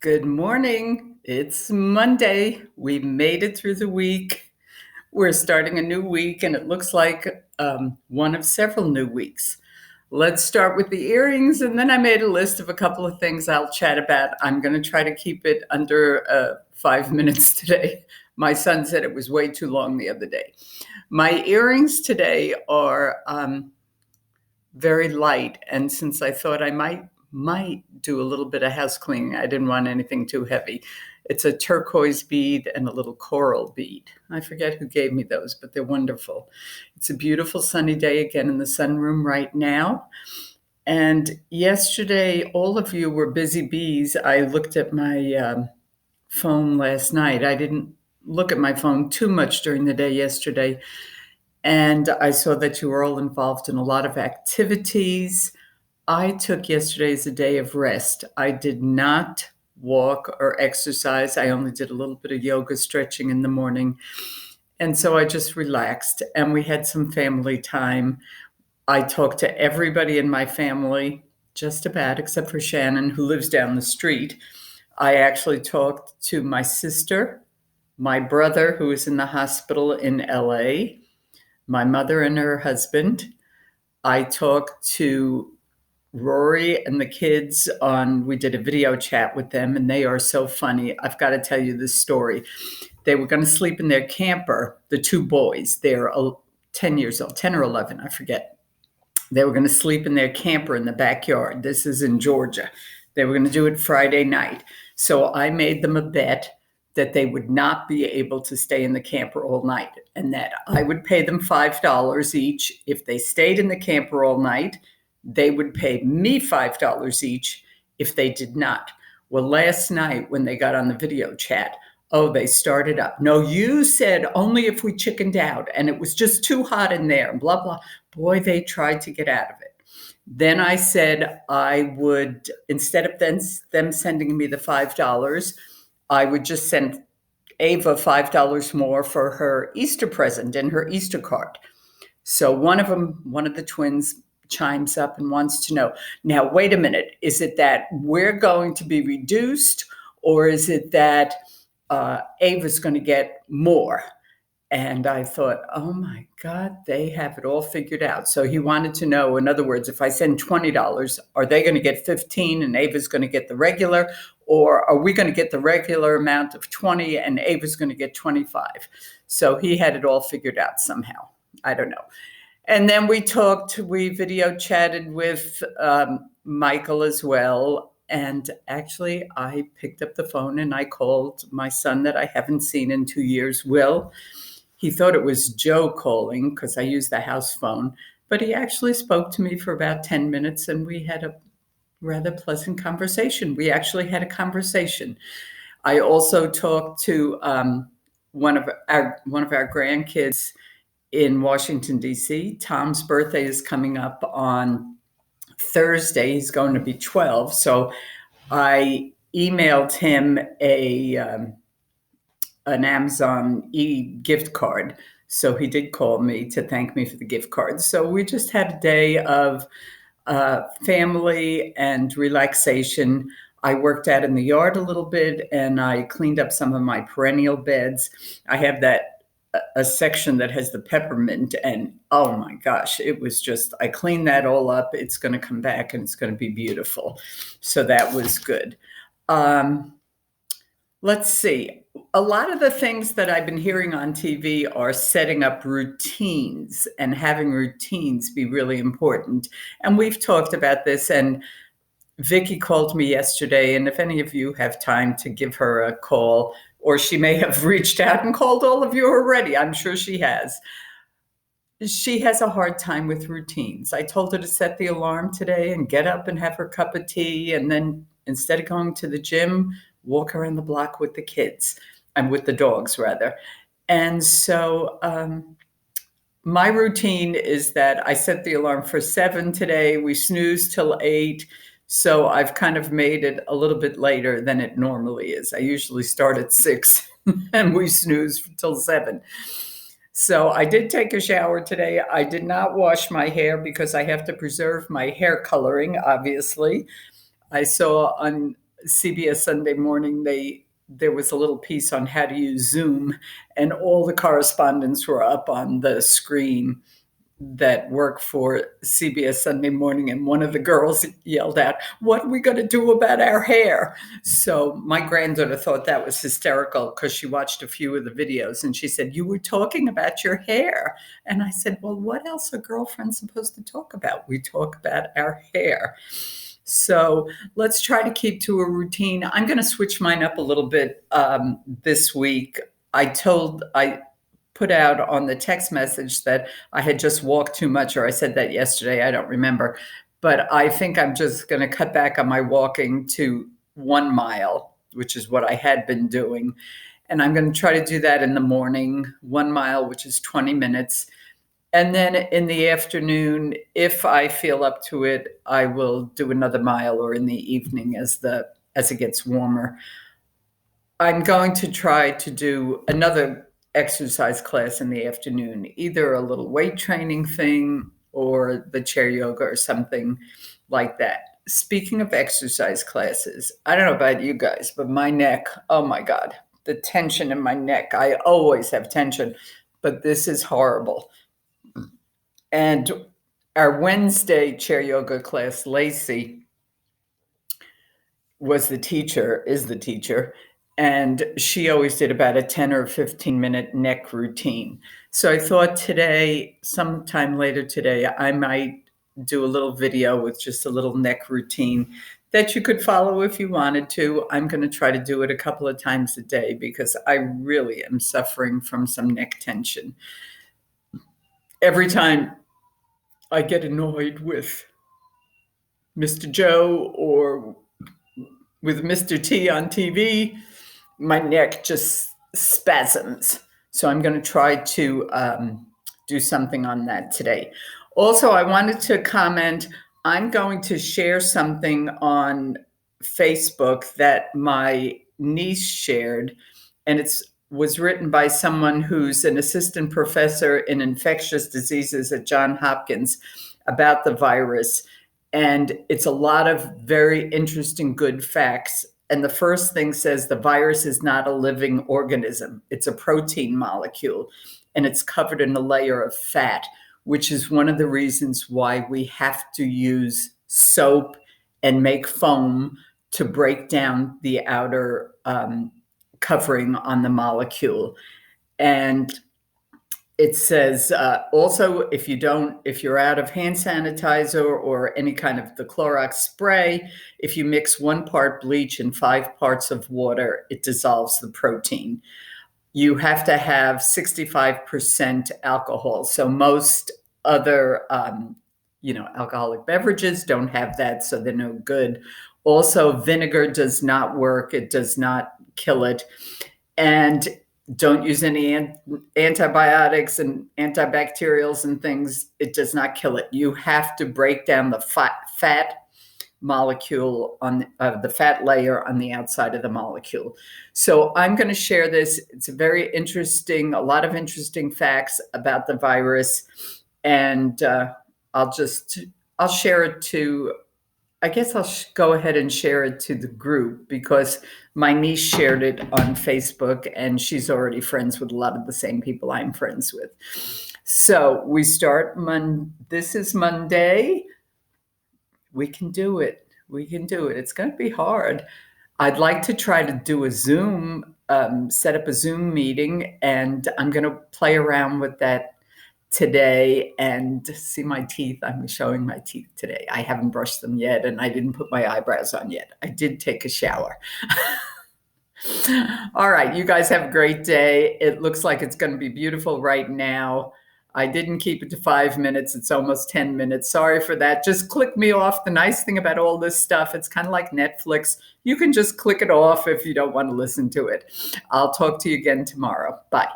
Good morning. It's Monday. We made it through the week. We're starting a new week, and it looks like one of several new weeks. Let's start with the earrings, and then I made a list of a couple of things I'll chat about. I'm going to try to keep it under 5 minutes today. My son said it was way too long the other day. My earrings today are very light, and since I thought I might do a little bit of house cleaning, I didn't want anything too heavy. It's a turquoise bead and a little coral bead. I forget who gave me those, but they're wonderful. It's a beautiful sunny day again in the sunroom right now. And yesterday, all of you were busy bees. I looked at my phone last night. I didn't look at my phone too much during the day yesterday. And I saw that you were all involved in a lot of activities. I took yesterday as a day of rest. I did not walk or exercise. I only did a little bit of yoga stretching in the morning. And so I just relaxed, and we had some family time. I talked to everybody in my family, just about, except for Shannon, who lives down the street. I actually talked to my sister, my brother, who is in the hospital in LA, my mother and her husband. I talked to Rory and the kids we did a video chat with them, and they are so funny. I've got to tell you this story. They were going to sleep in their camper, the two boys. They're 10 years old, 10 or 11, I forget. They were going to sleep in their camper in the backyard. This is in Georgia. They were going to do it Friday night. So I made them a bet that they would not be able to stay in the camper all night, and that I would pay them $5 each. If they stayed in the camper all night, they would pay me $5 each if they did not. Well, last night when they got on the video chat, they started up. No, you said only if we chickened out, and it was just too hot in there, and blah, blah. Boy, they tried to get out of it. Then I said I would, instead of them sending me the $5, I would just send Ava $5 more for her Easter present in her Easter card. So one of the twins chimes up and wants to know, now, wait a minute, is it that we're going to be reduced, or is it that Ava's going to get more? And I thought, oh my God, they have it all figured out. So he wanted to know, in other words, if I send $20, are they going to get 15 and Ava's going to get the regular? Or are we going to get the regular amount of 20 and Ava's going to get 25? So he had it all figured out somehow. I don't know. And then we video chatted with Michael as well. And actually, I picked up the phone and I called my son that I haven't seen in 2 years, Will. He thought it was Joe calling because I use the house phone, but he actually spoke to me for about 10 minutes and we had a rather pleasant conversation. We actually had a conversation. I also talked to one of our grandkids in Washington, D.C. Tom's birthday is coming up on Thursday. He's going to be 12. So I emailed him an Amazon gift card. So he did call me to thank me for the gift card. So we just had a day of family and relaxation. I worked out in the yard a little bit and I cleaned up some of my perennial beds. I have a section that has the peppermint, and oh my gosh, it was just, I cleaned that all up. It's going to come back and it's going to be beautiful. So that was good. Let's see. A lot of the things that I've been hearing on TV are setting up routines and having routines be really important. And we've talked about this, and Vicki called me yesterday, and if any of you have time to give her a call, or she may have reached out and called all of you already, I'm sure she has. She has a hard time with routines. I told her to set the alarm today and get up and have her cup of tea, and then instead of going to the gym, walk around the block with the kids, and with the dogs rather. And so my routine is that I set the alarm for 7 today. We snooze till 8. So I've kind of made it a little bit later than it normally is. I usually start at 6 and we snooze till 7. So I did take a shower today. I did not wash my hair because I have to preserve my hair coloring, obviously. I saw on CBS Sunday Morning, there was a little piece on how to use Zoom, and all the correspondents were up on the screen that work for CBS Sunday Morning, and one of the girls yelled out, "What are we going to do about our hair?" So my granddaughter thought that was hysterical because she watched a few of the videos, and she said, "You were talking about your hair." And I said, "Well, what else are girlfriends supposed to talk about? We talk about our hair." So let's try to keep to a routine. I'm going to switch mine up a little bit this week. I put out on the text message that I had just walked too much, or I said that yesterday, I don't remember. But I think I'm just going to cut back on my walking to 1 mile, which is what I had been doing. And I'm going to try to do that in the morning, 1 mile, which is 20 minutes. And then in the afternoon, if I feel up to it, I will do another mile, or in the evening as it gets warmer. I'm going to try to do another exercise class in the afternoon, either a little weight training thing or the chair yoga or something like that. Speaking of exercise classes, I don't know about you guys, but my neck, oh my God, the tension in my neck. I always have tension, but this is horrible. And our Wednesday chair yoga class, Lacey is the teacher, and she always did about a 10 or 15-minute neck routine. So I thought today, sometime later today, I might do a little video with just a little neck routine that you could follow if you wanted to. I'm going to try to do it a couple of times a day because I really am suffering from some neck tension. Every time I get annoyed with Mr. Joe or with Mr. T on TV, my neck just spasms. So I'm going to try to do something on that today. Also, I wanted to comment, I'm going to share something on Facebook that my niece shared, and it was written by someone who's an assistant professor in infectious diseases at Johns Hopkins about the virus. And it's a lot of very interesting, good facts. And the first thing says the virus is not a living organism. It's a protein molecule, and it's covered in a layer of fat, which is one of the reasons why we have to use soap and make foam to break down the outer covering on the molecule. And it says also, if you're out of hand sanitizer or any kind of the Clorox spray, if you mix 1 part bleach and 5 parts of water, it dissolves the protein. You have to have 65% alcohol. So most other, alcoholic beverages don't have that, so they're no good. Also, vinegar does not work. It does not kill it. And don't use any antibiotics and antibacterials and things. It does not kill it. You have to break down the fat molecule on the fat layer on the outside of the molecule. So I'm going to share this. It's very interesting, a lot of interesting facts about the virus. And I'll share it to, I guess I'll go ahead and share it to the group because my niece shared it on Facebook and she's already friends with a lot of the same people I'm friends with. So we start this is Monday. We can do it. We can do it. It's going to be hard. I'd like to try to do a Zoom, set up a Zoom meeting, and I'm going to play around with that today and see my teeth. I'm showing my teeth today. I haven't brushed them yet, and I didn't put my eyebrows on yet. I did take a shower. All right, you guys have a great day. It looks like it's going to be beautiful right now. I didn't keep it to 5 minutes. It's almost 10 minutes. Sorry for that. Just click me off. The nice thing about all this stuff, it's kind of like Netflix. You can just click it off if you don't want to listen to it. I'll talk to you again tomorrow. Bye.